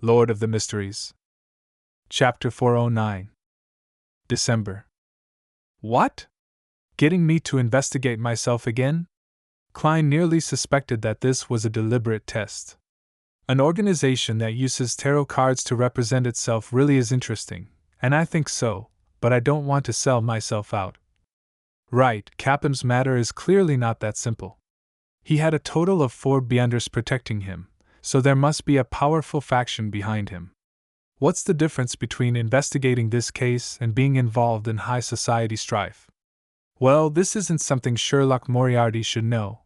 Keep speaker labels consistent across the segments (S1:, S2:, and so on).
S1: Lord of the Mysteries. Chapter 409. December. What? Getting me to investigate myself again? Klein nearly suspected that this was a deliberate test. An organization that uses tarot cards to represent itself really is interesting, and I think so, but I don't want to sell myself out. Right, Capham's matter is clearly not that simple. He had a total of 4 Beyonders protecting him, so there must be a powerful faction behind him. What's the difference between investigating this case and being involved in high society strife? Well, this isn't something Sherlock Moriarty should know.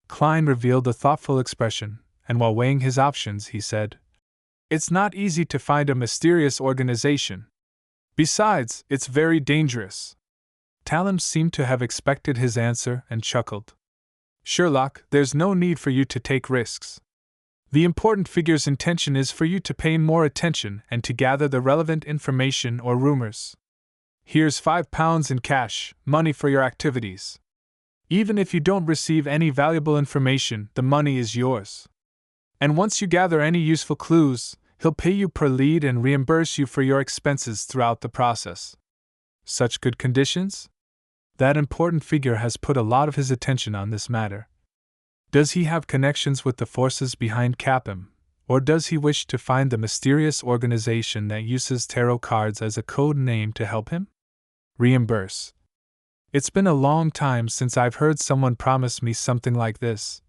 S1: Klein revealed a thoughtful expression, and while weighing his options, he said, "It's not easy to find a mysterious organization. Besides, it's very dangerous." Talon seemed to have expected his answer and chuckled. "Sherlock, there's no need for you to take risks. The important figure's intention is for you to pay more attention and to gather the relevant information or rumors. Here's £5 in cash, money for your activities. Even if you don't receive any valuable information, the money is yours. And once you gather any useful clues, he'll pay you per lead and reimburse you for your expenses throughout the process." Such good conditions? That important figure has put a lot of his attention on this matter. Does he have connections with the forces behind Capham, or does he wish to find the mysterious organization that uses tarot cards as a code name to help him? Reimburse. It's been a long time since I've heard someone promise me something like this.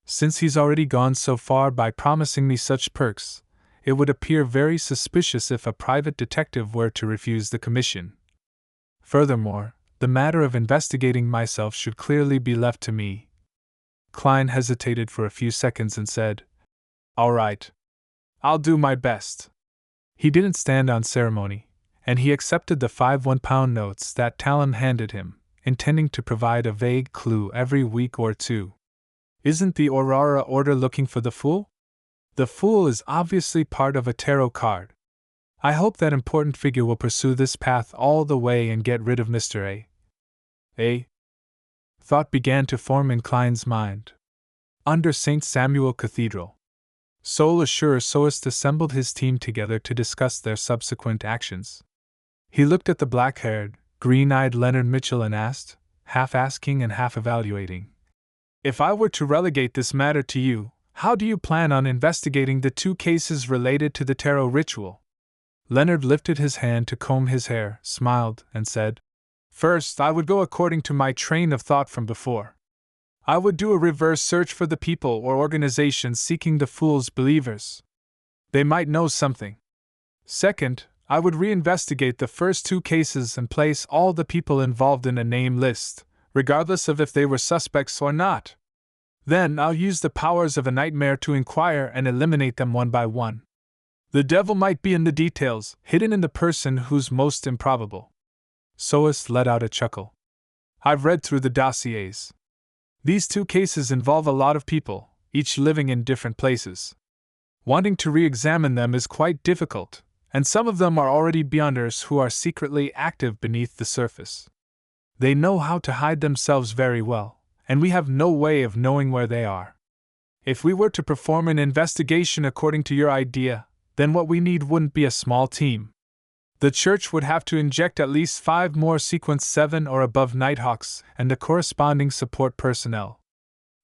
S1: Since he's already gone so far by promising me such perks, it would appear very suspicious if a private detective were to refuse the commission. Furthermore, the matter of investigating myself should clearly be left to me. Klein hesitated for a few seconds and said, "All right. I'll do my best." He didn't stand on ceremony, and he accepted the 5 £1 notes that Talon handed him, intending to provide a vague clue every week or two. Isn't the Aurora Order looking for the Fool? The Fool is obviously part of a tarot card. I hope that important figure will pursue this path all the way and get rid of Mr. A. Thought began to form in Klein's mind. Under St. Samuel Cathedral, Soul Assure Soist assembled his team together to discuss their subsequent actions. He looked at the black-haired, green-eyed Leonard Mitchell and asked, half asking and half evaluating, "If I were to relegate this matter to you, how do you plan on investigating the 2 cases related to the tarot ritual?" Leonard lifted his hand to comb his hair, smiled, and said, "First, I would go according to my train of thought from before. I would do a reverse search for the people or organizations seeking the Fool's believers. They might know something. Second, I would reinvestigate the first 2 cases and place all the people involved in a name list, regardless of if they were suspects or not. Then I'll use the powers of a nightmare to inquire and eliminate them one by one. The devil might be in the details, hidden in the person who's most improbable." Soist let out a chuckle. "I've read through the dossiers. These 2 cases involve a lot of people, each living in different places. Wanting to re-examine them is quite difficult, and some of them are already Beyonders who are secretly active beneath the surface. They know how to hide themselves very well, and we have no way of knowing where they are. If we were to perform an investigation according to your idea, then what we need wouldn't be a small team. The Church would have to inject at least 5 more Sequence 7 or above Nighthawks and the corresponding support personnel.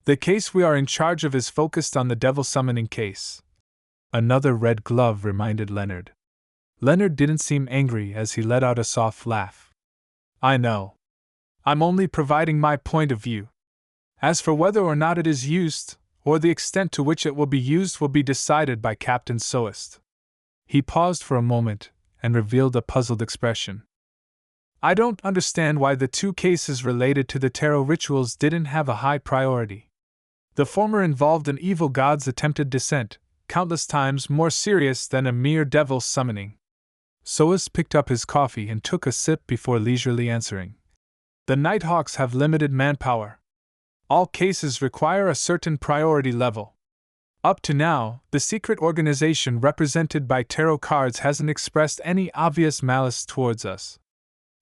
S1: The case we are in charge of is focused on the devil summoning case." Another red glove reminded Leonard. Leonard didn't seem angry as he let out a soft laugh. "I know. I'm only providing my point of view. As for whether or not it is used, or the extent to which it will be used, will be decided by Captain Soist." He paused for a moment and revealed a puzzled expression. "I don't understand why the 2 cases related to the tarot rituals didn't have a high priority. The former involved an evil god's attempted descent, countless times more serious than a mere devil summoning." Soist picked up his coffee and took a sip before leisurely answering. "The Nighthawks have limited manpower. All cases require a certain priority level. Up to now, the secret organization represented by tarot cards hasn't expressed any obvious malice towards us.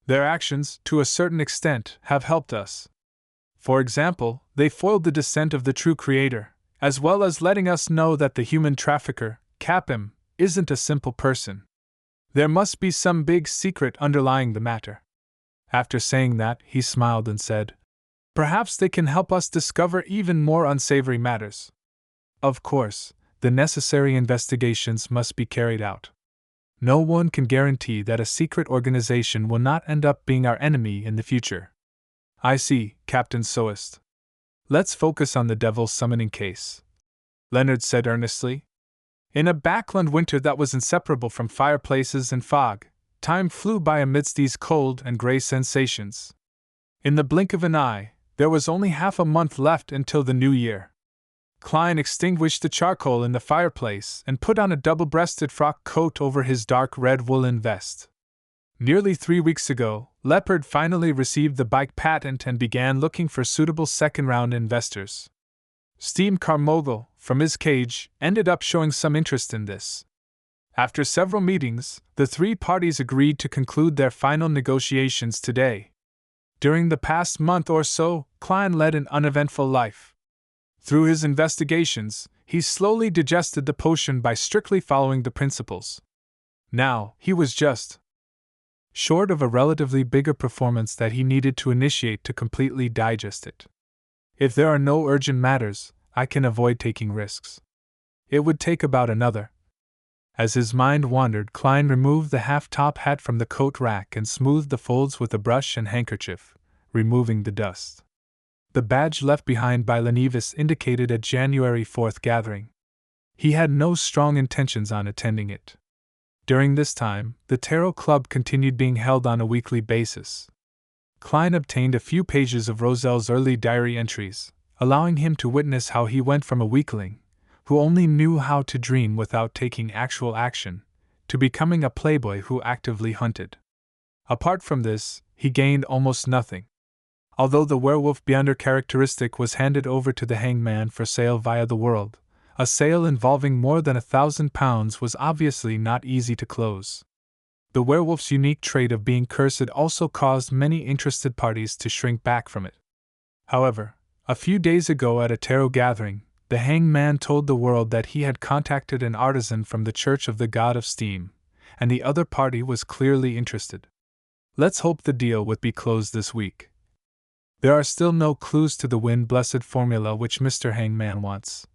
S1: Their actions, to a certain extent, have helped us. For example, they foiled the descent of the true creator, as well as letting us know that the human trafficker, Captain isn't a simple person. There must be some big secret underlying the matter. After saying that, he smiled and said, "Perhaps they can help us discover even more unsavory matters. Of course, the necessary investigations must be carried out. No one can guarantee that a secret organization will not end up being our enemy in the future." "I see, Captain Soest. Let's focus on the devil summoning case," Leonard said earnestly. In a backland winter that was inseparable from fireplaces and fog, time flew by amidst these cold and gray sensations. In the blink of an eye, there was only half a month left until the new year. Klein extinguished the charcoal in the fireplace and put on a double-breasted frock coat over his dark red woolen vest. Nearly 3 weeks ago, Leopard finally received the bike patent and began looking for suitable second-round investors. Steam Car Mogul, from his cage, ended up showing some interest in this. After several meetings, the 3 parties agreed to conclude their final negotiations today. During the past month or so, Klein led an uneventful life. Through his investigations, he slowly digested the potion by strictly following the principles. Now, he was just short of a relatively bigger performance that he needed to initiate to completely digest it. If there are no urgent matters, I can avoid taking risks. It would take about another. As his mind wandered, Klein removed the half-top hat from the coat rack and smoothed the folds with a brush and handkerchief, removing the dust. The badge left behind by Lenevis indicated a January 4th gathering. He had no strong intentions on attending it. During this time, the Tarot Club continued being held on a weekly basis. Klein obtained a few pages of Roselle's early diary entries, allowing him to witness how he went from a weakling, who only knew how to dream without taking actual action, to becoming a playboy who actively hunted. Apart from this, he gained almost nothing. Although the werewolf Beyonder characteristic was handed over to the hangman for sale via the world, a sale involving more than £1,000 was obviously not easy to close. The werewolf's unique trait of being cursed also caused many interested parties to shrink back from it. However, a few days ago at a tarot gathering, the hangman told the world that he had contacted an artisan from the Church of the God of Steam, and the other party was clearly interested. Let's hope the deal would be closed this week. There are still no clues to the wind-blessed formula which Mr. Hangman wants.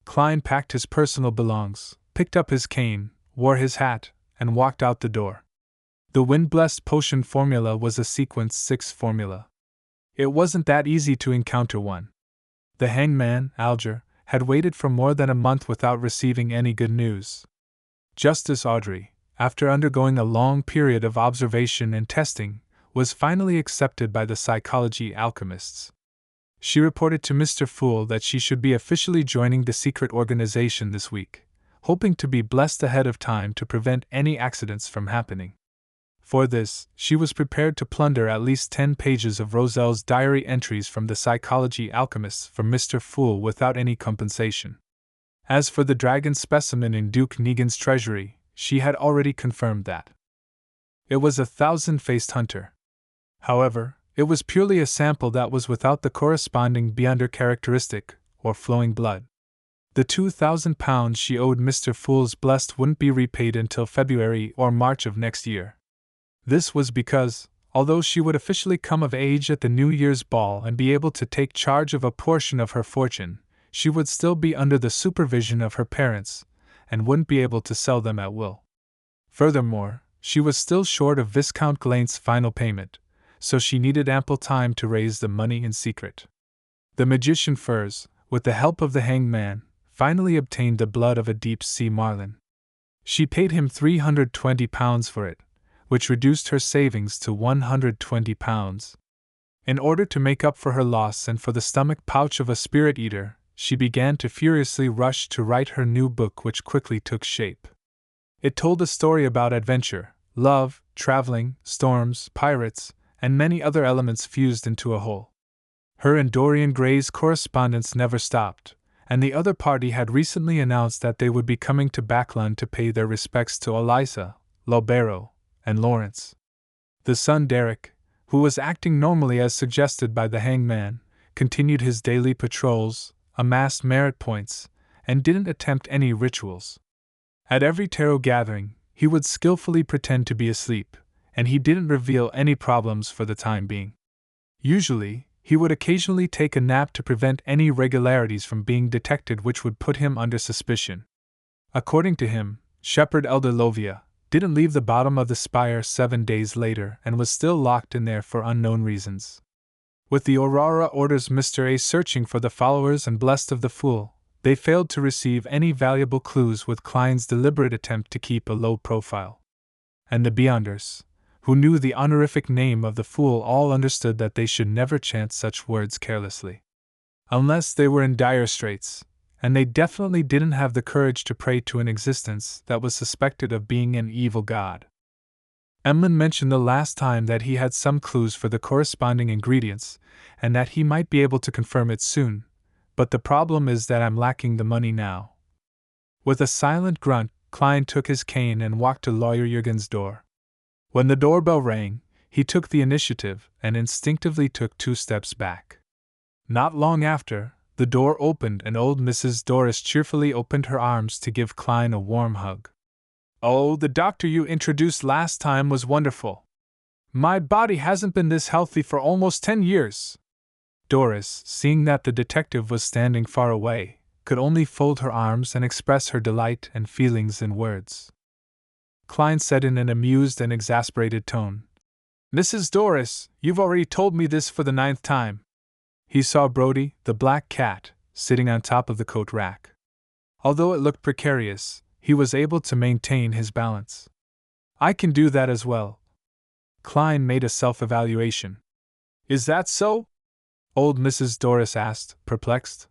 S1: Klein packed his personal belongings, picked up his cane, wore his hat, and walked out the door. The wind-blessed potion formula was a sequence 6 formula. It wasn't that easy to encounter one. The hangman, Alger, had waited for more than a month without receiving any good news. Justice Audrey, after undergoing a long period of observation and testing, was finally accepted by the psychology alchemists. She reported to Mr. Fool that she should be officially joining the secret organization this week, hoping to be blessed ahead of time to prevent any accidents from happening. For this, she was prepared to plunder at least 10 pages of Roselle's diary entries from the psychology alchemists from Mr. Fool without any compensation. As for the dragon specimen in Duke Negan's treasury, she had already confirmed that it was a 1,000-faced hunter. However, it was purely a sample that was without the corresponding Beyonder characteristic, or flowing blood. The £2,000 she owed Mr. Fool's blessed wouldn't be repaid until February or March of next year. This was because, although she would officially come of age at the New Year's ball and be able to take charge of a portion of her fortune, she would still be under the supervision of her parents, and wouldn't be able to sell them at will. Furthermore, she was still short of Viscount Glance's final payment, so she needed ample time to raise the money in secret. The magician Furs, with the help of the hangman, finally obtained the blood of a deep-sea marlin. She paid him £320 for it, which reduced her savings to £120. In order to make up for her loss and for the stomach pouch of a spirit-eater, she began to furiously rush to write her new book, which quickly took shape. It told a story about adventure, love, traveling, storms, pirates, and many other elements fused into a whole. Her and Dorian Gray's correspondence never stopped, and the other party had recently announced that they would be coming to Backland to pay their respects to Eliza, Lobero, and Lawrence. The son Derek, who was acting normally as suggested by the hangman, continued his daily patrols, amassed merit points, and didn't attempt any rituals. At every tarot gathering, he would skillfully pretend to be asleep, and he didn't reveal any problems for the time being. Usually, he would occasionally take a nap to prevent any irregularities from being detected which would put him under suspicion. According to him, Shepherd Elder Lovia didn't leave the bottom of the spire 7 days later and was still locked in there for unknown reasons. With the Aurora Order's Mr. A searching for the followers and blessed of the Fool, they failed to receive any valuable clues with Klein's deliberate attempt to keep a low profile. And the Beyonders, who knew the honorific name of the Fool, all understood that they should never chant such words carelessly. Unless they were in dire straits, and they definitely didn't have the courage to pray to an existence that was suspected of being an evil god. Emlyn mentioned the last time that he had some clues for the corresponding ingredients, and that he might be able to confirm it soon, but the problem is that I'm lacking the money now. With a silent grunt, Klein took his cane and walked to Lawyer Jurgen's door. When the doorbell rang, he took the initiative and instinctively took 2 steps back. Not long after, the door opened and old Mrs. Doris cheerfully opened her arms to give Klein a warm hug. "Oh, the doctor you introduced last time was wonderful. My body hasn't been this healthy for almost 10 years. Doris, seeing that the detective was standing far away, could only fold her arms and express her delight and feelings in words. Klein said in an amused and exasperated tone, "Mrs. Doris, you've already told me this for the 9th time." He saw Brody, the black cat, sitting on top of the coat rack. Although it looked precarious, he was able to maintain his balance. "I can do that as well." Klein made a self-evaluation. "Is that so?" Old Mrs. Doris asked, perplexed.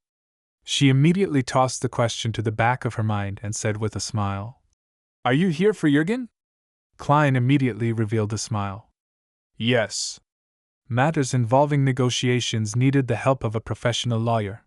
S1: She immediately tossed the question to the back of her mind and said with a smile, "Are you here for Jurgen?" Klein immediately revealed a smile. "Yes." Matters involving negotiations needed the help of a professional lawyer.